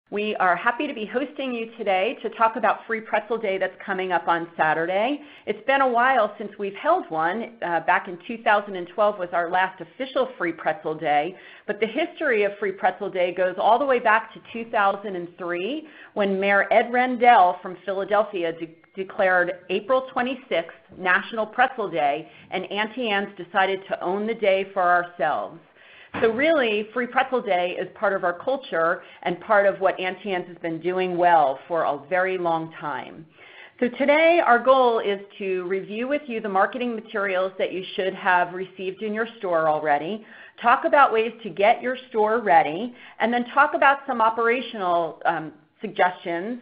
We are happy to be hosting you today to talk about Free Pretzel Day that's coming up on Saturday. It's been a while since we've held one. Back in 2012 was our last official Free Pretzel Day, but the history of Free Pretzel Day goes all the way back to 2003 when Mayor Ed Rendell from Philadelphia declared April 26th National Pretzel Day, and Auntie Anne's decided to own the day for ourselves. So really, Free Pretzel Day is part of our culture and part of what Auntie Anne's has been doing well for a very long time. So today our goal is to review with you the marketing materials that you should have received in your store already, talk about ways to get your store ready, and then talk about some operational suggestions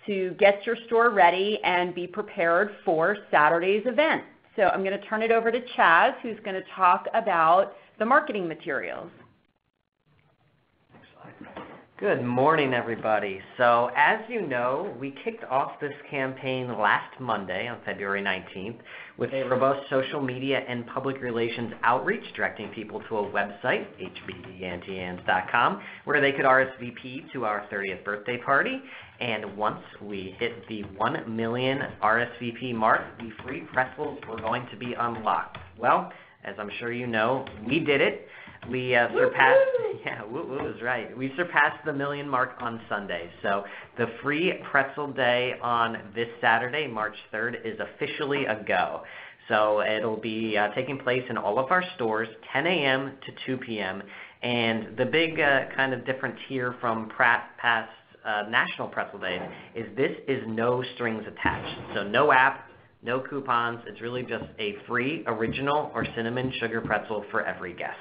to get your store ready and be prepared for Saturday's event. So I'm going to turn it over to Chaz, who's going to talk about the marketing materials. Good morning, everybody. So as you know, we kicked off this campaign last Monday on February 19th with a robust social media and public relations outreach directing people to a website, hbdauntyans.com, where they could RSVP to our 30th birthday party. And once we hit the 1 million RSVP mark, the free pretzels were going to be unlocked. Well, as I'm sure you know, we did it. We surpassed, is right. We surpassed the million mark on Sunday. So the Free Pretzel Day on this Saturday, March 3rd, is officially a go. So it'll be taking place in all of our stores, 10 a.m. to 2 p.m. And the big kind of difference here from past National Pretzel Days is this is no strings attached. So no app, no coupons. It's really just a free original or cinnamon sugar pretzel for every guest.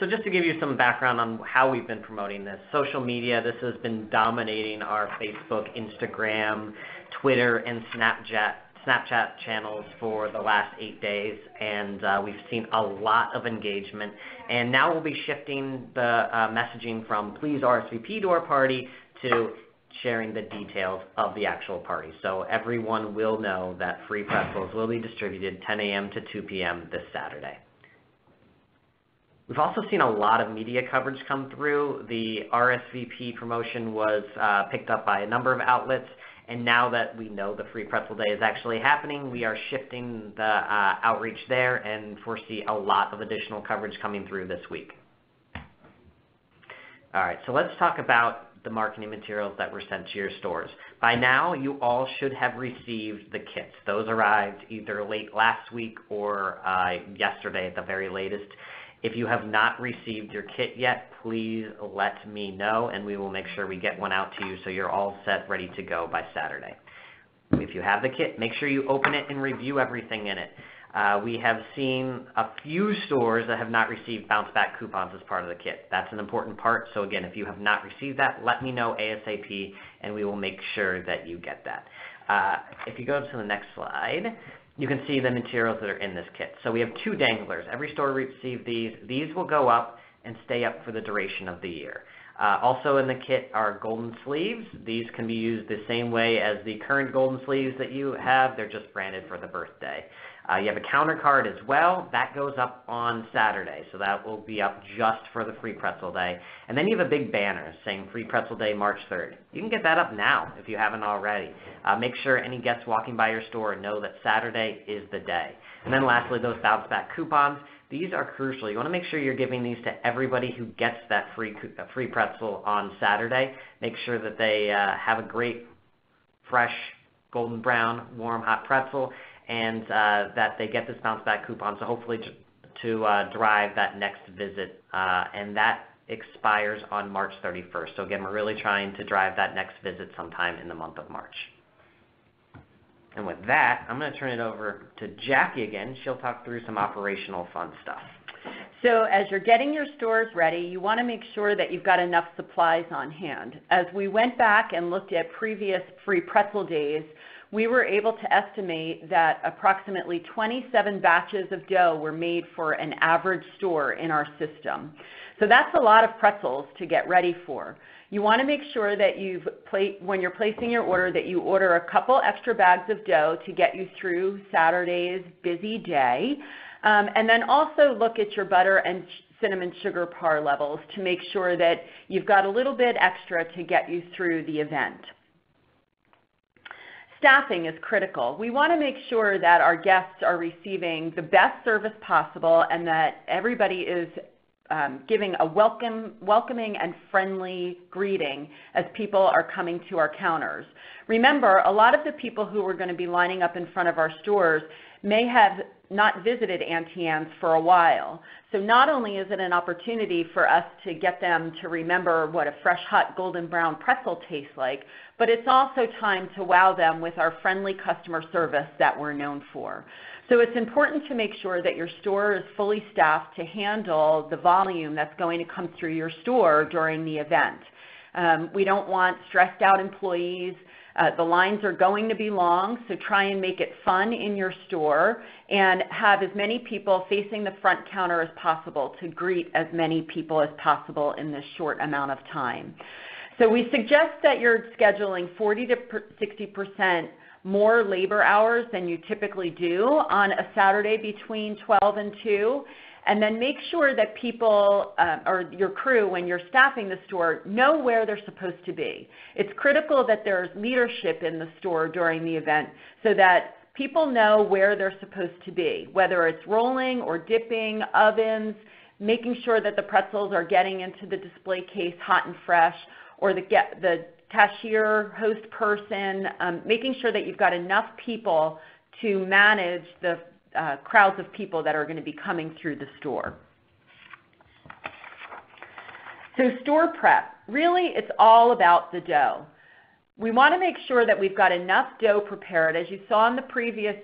So just to give you some background on how we've been promoting this, social media, this has been dominating our Facebook, Instagram, Twitter, and Snapchat channels for the last 8 days, and we've seen a lot of engagement. And now we'll be shifting the messaging from please RSVP to our party to sharing the details of the actual party. So everyone will know that free pretzels will be distributed 10 a.m. to 2 p.m. this Saturday. We've also seen a lot of media coverage come through. The RSVP promotion was picked up by a number of outlets, and now that we know the Free Pretzel Day is actually happening, we are shifting the outreach there and foresee a lot of additional coverage coming through this week. All right, so let's talk about the marketing materials that were sent to your stores. By now, you all should have received the kits. Those arrived either late last week or yesterday at the very latest. If you have not received your kit yet, please let me know, and we will make sure we get one out to you so you're all set, ready to go by Saturday. If you have the kit, make sure you open it and review everything in it. We have seen a few stores that have not received bounce back coupons as part of the kit. That's an important part. So again, if you have not received that, let me know ASAP, and we will make sure that you get that. If you go to the next slide, you can see the materials that are in this kit. So we have 2 danglers. Every store received these. These will go up and stay up for the duration of the year. Also in the kit are golden sleeves. These can be used the same way as the current golden sleeves that you have. They're just branded for the birthday. You have a counter card as well. That goes up on Saturday, so that will be up just for the Free Pretzel Day. And then you have a big banner saying Free Pretzel Day, March 3rd. You can get that up now if you haven't already. Make sure any guests walking by your store know that Saturday is the day. And then lastly, those bounce back coupons. These are crucial. You want to make sure you're giving these to everybody who gets that free pretzel on Saturday. Make sure that they have a great, fresh, golden brown, warm, hot pretzel, and that they get this bounce back coupon, so hopefully to drive that next visit, and that expires on March 31st. So again, we're really trying to drive that next visit sometime in the month of March. And with that, I'm going to turn it over to Jackie again. She'll talk through some operational fun stuff. So as you're getting your stores ready, you want to make sure that you've got enough supplies on hand. As we went back and looked at previous Free Pretzel Days, we were able to estimate that approximately 27 batches of dough were made for an average store in our system. So that's a lot of pretzels to get ready for. You want to make sure that when you're placing your order, that you order a couple extra bags of dough to get you through Saturday's busy day. And then also look at your butter and cinnamon sugar par levels to make sure that you've got a little bit extra to get you through the event. Staffing is critical. We want to make sure that our guests are receiving the best service possible and that everybody is giving a welcoming and friendly greeting as people are coming to our counters. Remember, a lot of the people who are going to be lining up in front of our stores may have not visited Auntie Anne's for a while. So not only is it an opportunity for us to get them to remember what a fresh, hot, golden brown pretzel tastes like, but it's also time to wow them with our friendly customer service that we're known for. So it's important to make sure that your store is fully staffed to handle the volume that's going to come through your store during the event. We don't want stressed out employees. The lines are going to be long, so try and make it fun in your store and have as many people facing the front counter as possible to greet as many people as possible in this short amount of time. So we suggest that you're scheduling 40 to 60% more labor hours than you typically do on a Saturday between 12 and 2. And then make sure that people or your crew, when you're staffing the store, know where they're supposed to be. It's critical that there's leadership in the store during the event so that people know where they're supposed to be, whether it's rolling or dipping, ovens, making sure that the pretzels are getting into the display case hot and fresh, or the cashier, host person, making sure that you've got enough people to manage the crowds of people that are going to be coming through the store. So store prep, really it's all about the dough. We want to make sure that we've got enough dough prepared. As you saw on the previous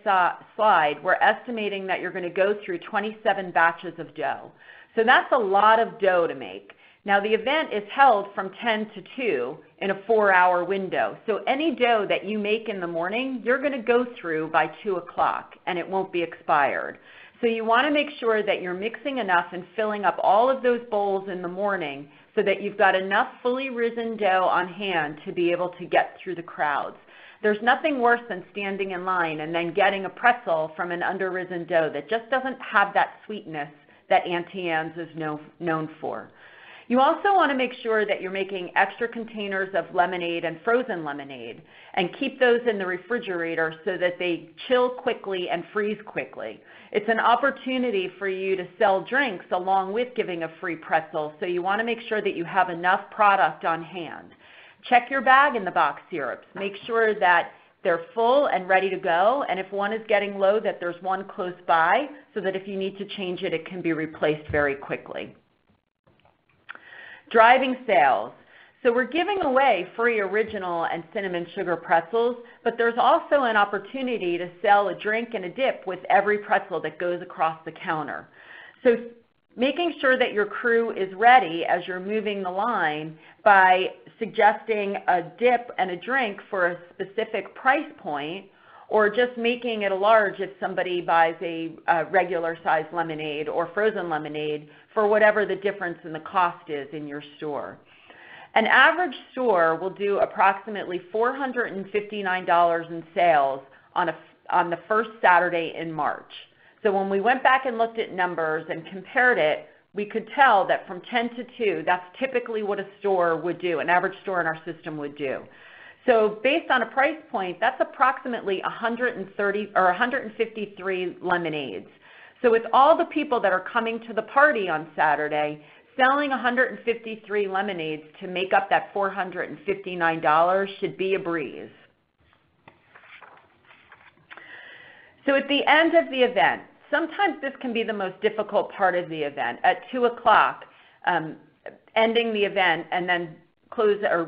slide, we're estimating that you're going to go through 27 batches of dough. So that's a lot of dough to make. Now the event is held from 10 to 2 in a 4-hour window. So any dough that you make in the morning, you're going to go through by 2 o'clock and it won't be expired. So you want to make sure that you're mixing enough and filling up all of those bowls in the morning so that you've got enough fully risen dough on hand to be able to get through the crowds. There's nothing worse than standing in line and then getting a pretzel from an under-risen dough that just doesn't have that sweetness that Auntie Anne's is known for. You also want to make sure that you're making extra containers of lemonade and frozen lemonade and keep those in the refrigerator so that they chill quickly and freeze quickly. It's an opportunity for you to sell drinks along with giving a free pretzel, so you want to make sure that you have enough product on hand. Check your bag-in-the-box syrups. Make sure that they're full and ready to go, and if one is getting low, that there's one close by so that if you need to change it, it can be replaced very quickly. Driving sales. So we're giving away free original and cinnamon sugar pretzels, but there's also an opportunity to sell a drink and a dip with every pretzel that goes across the counter. So making sure that your crew is ready as you're moving the line by suggesting a dip and a drink for a specific price point, or just making it a large if somebody buys a regular size lemonade or frozen lemonade for whatever the difference in the cost is in your store. An average store will do approximately $459 in sales on the first Saturday in March. So when we went back and looked at numbers and compared it, we could tell that from 10 to 2, that's typically what a store would do, an average store in our system would do. So based on a price point, that's approximately 130 or 153 lemonades. So with all the people that are coming to the party on Saturday, selling 153 lemonades to make up that $459 should be a breeze. So at the end of the event, sometimes this can be the most difficult part of the event. At 2 o'clock, ending the event and then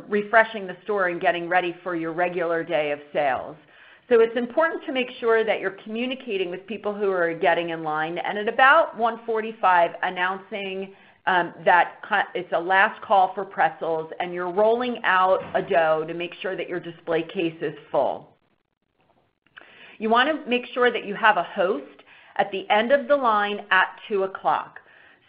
refreshing the store and getting ready for your regular day of sales. So it's important to make sure that you're communicating with people who are getting in line, and at about 1:45 announcing that it's a last call for pretzels and you're rolling out a dough to make sure that your display case is full. You want to make sure that you have a host at the end of the line at 2 o'clock.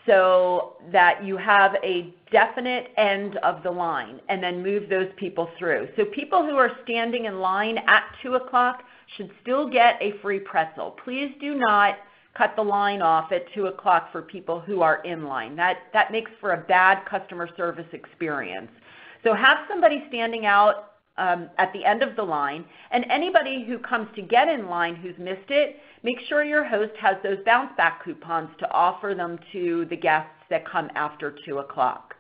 So that you have a definite end of the line and then move those people through. So people who are standing in line at 2 o'clock should still get a free pretzel. Please do not cut the line off at 2 o'clock for people who are in line. That makes for a bad customer service experience. So have somebody standing out at the end of the line, and anybody who comes to get in line who's missed it, make sure your host has those bounce back coupons to offer them to the guests that come after 2 o'clock.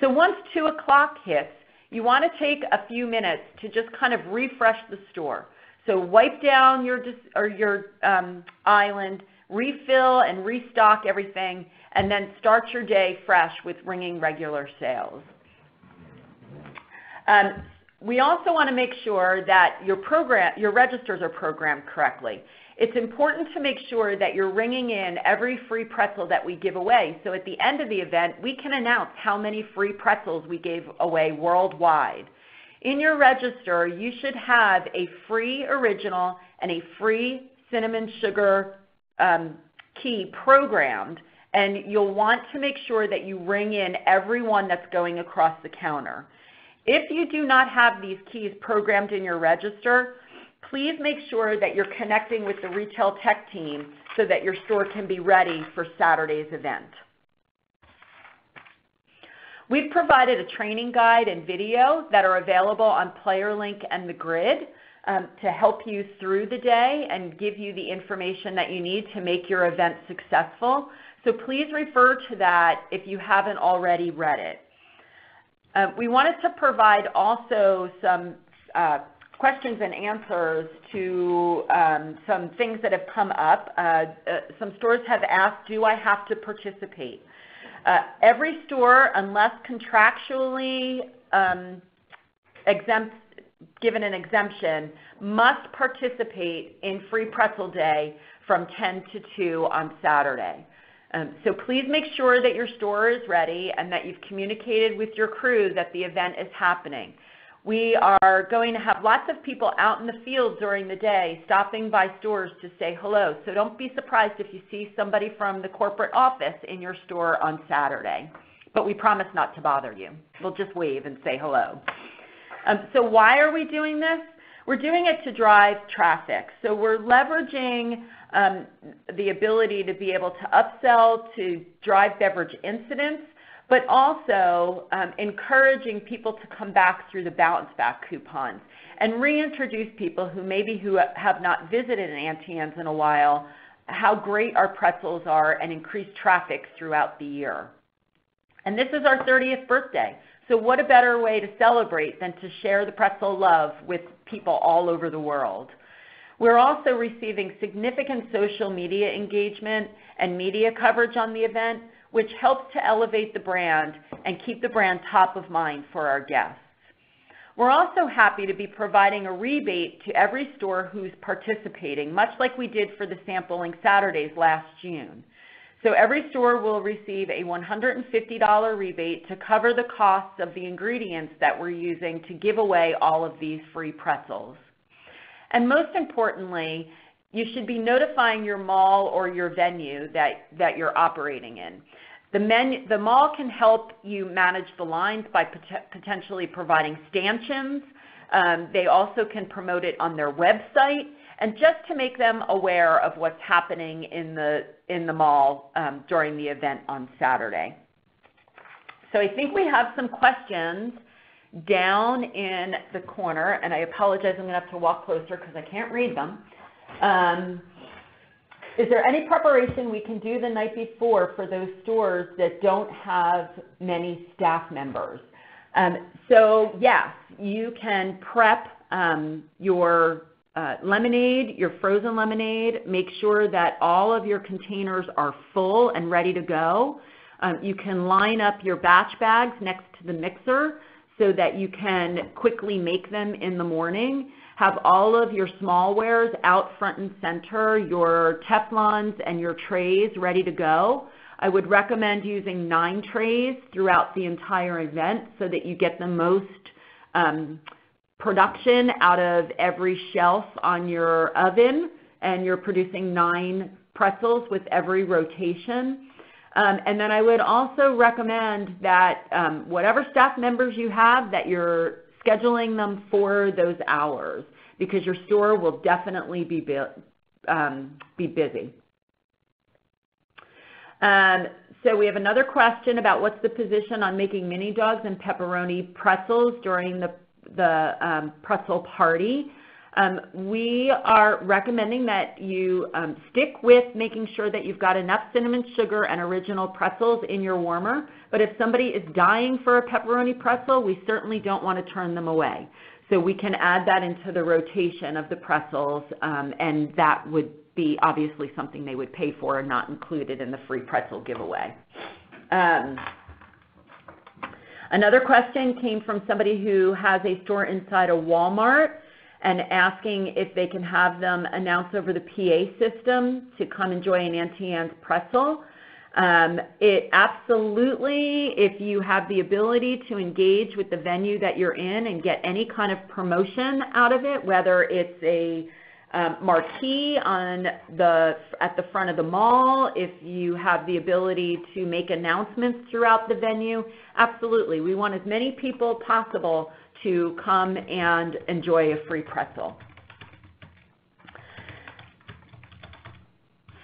So once 2 o'clock hits, you want to take a few minutes to just kind of refresh the store. So wipe down your island, refill and restock everything, and then start your day fresh with ringing regular sales. We also want to make sure that your registers are programmed correctly. It's important to make sure that you're ringing in every free pretzel that we give away. So at the end of the event, we can announce how many free pretzels we gave away worldwide. In your register, you should have a free original and a free cinnamon sugar key programmed, and you'll want to make sure that you ring in every one that's going across the counter. If you do not have these keys programmed in your register, please make sure that you're connecting with the retail tech team so that your store can be ready for Saturday's event. We've provided a training guide and video that are available on PlayerLink and the Grid to help you through the day and give you the information that you need to make your event successful. So please refer to that if you haven't already read it. We wanted to provide also some questions and answers to some things that have come up. Some stores have asked, do I have to participate? Every store, unless contractually given an exemption, must participate in Free Pretzel Day from 10 to 2 on Saturday. So please make sure that your store is ready and that you've communicated with your crew that the event is happening. We are going to have lots of people out in the field during the day stopping by stores to say hello. So don't be surprised if you see somebody from the corporate office in your store on Saturday. But we promise not to bother you. We'll just wave and say hello. So why are we doing this? We're doing it to drive traffic. So we're leveraging the ability to be able to upsell, to drive beverage incidents, but also encouraging people to come back through the bounce back coupons and reintroduce people who have not visited an Auntie Anne's in a while, how great our pretzels are, and increase traffic throughout the year. And this is our 30th birthday. So what a better way to celebrate than to share the pretzel love with people all over the world. We're also receiving significant social media engagement and media coverage on the event, which helps to elevate the brand and keep the brand top of mind for our guests. We're also happy to be providing a rebate to every store who's participating, much like we did for the Sampling Saturdays last June. So every store will receive a $150 rebate to cover the costs of the ingredients that we're using to give away all of these free pretzels. And most importantly, you should be notifying your mall or your venue that you're operating in. The mall can help you manage the lines by potentially providing stanchions. They also can promote it on their website, and just to make them aware of what's happening in the mall during the event on Saturday. So I think we have some questions down in the corner, and I apologize, I'm going to have to walk closer because I can't read them. Is there any preparation we can do the night before for those stores that don't have many staff members? So yes, you can prep your lemonade, your frozen lemonade. Make sure that all of your containers are full and ready to go. You can line up your batch bags next to the mixer so that you can quickly make them in the morning. Have all of your smallwares out front and center, your Teflons and your trays ready to go. I would recommend using 9 trays throughout the entire event so that you get the most production out of every shelf on your oven, and you're producing 9 pretzels with every rotation. And then I would also recommend that whatever staff members you have, that you're scheduling them for those hours, because your store will definitely be busy. So we have another question about what's the position on making mini dogs and pepperoni pretzels during the pretzel party. We are recommending that you stick with making sure that you've got enough cinnamon sugar and original pretzels in your warmer. But if somebody is dying for a pepperoni pretzel, we certainly don't want to turn them away. So we can add that into the rotation of the pretzels, and that would be obviously something they would pay for and not included in the free pretzel giveaway. Another question came from somebody who has a store inside a Walmart and asking if they can have them announce over the PA system to come enjoy an Auntie Anne's pretzel. It absolutely, if you have the ability to engage with the venue that you're in and get any kind of promotion out of it, whether it's a marquee at the front of the mall, if you have the ability to make announcements throughout the venue, absolutely. We want as many people possible to come and enjoy a free pretzel.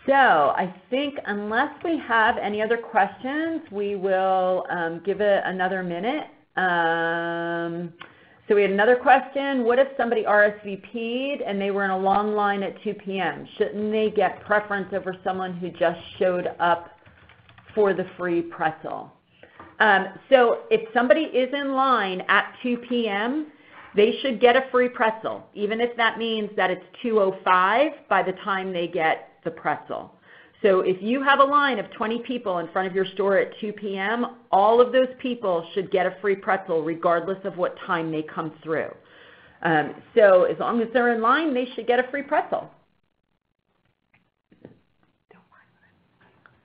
So I think unless we have any other questions, we will give it another minute. So we had another question. What if somebody RSVP'd and they were in a long line at 2 p.m.? Shouldn't they get preference over someone who just showed up for the free pretzel? So if somebody is in line at 2 p.m., they should get a free pretzel, even if that means that it's 2:05 by the time they get the pretzel. So if you have a line of 20 people in front of your store at 2 p.m., all of those people should get a free pretzel regardless of what time they come through. So as long as they're in line, they should get a free pretzel.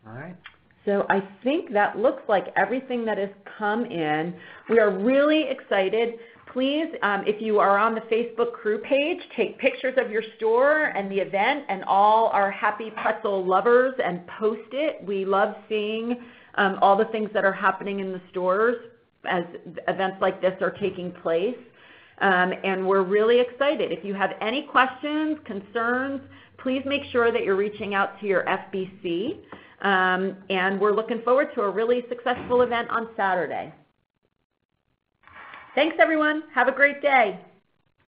All right. So I think that looks like everything that has come in. We are really excited. Please, if you are on the Facebook crew page, take pictures of your store and the event and all our happy pretzel lovers and post it. We love seeing all the things that are happening in the stores as events like this are taking place. And we're really excited. If you have any questions, concerns, please make sure that you're reaching out to your FBC. And we're looking forward to a really successful event on Saturday. Thanks, everyone. Have a great day.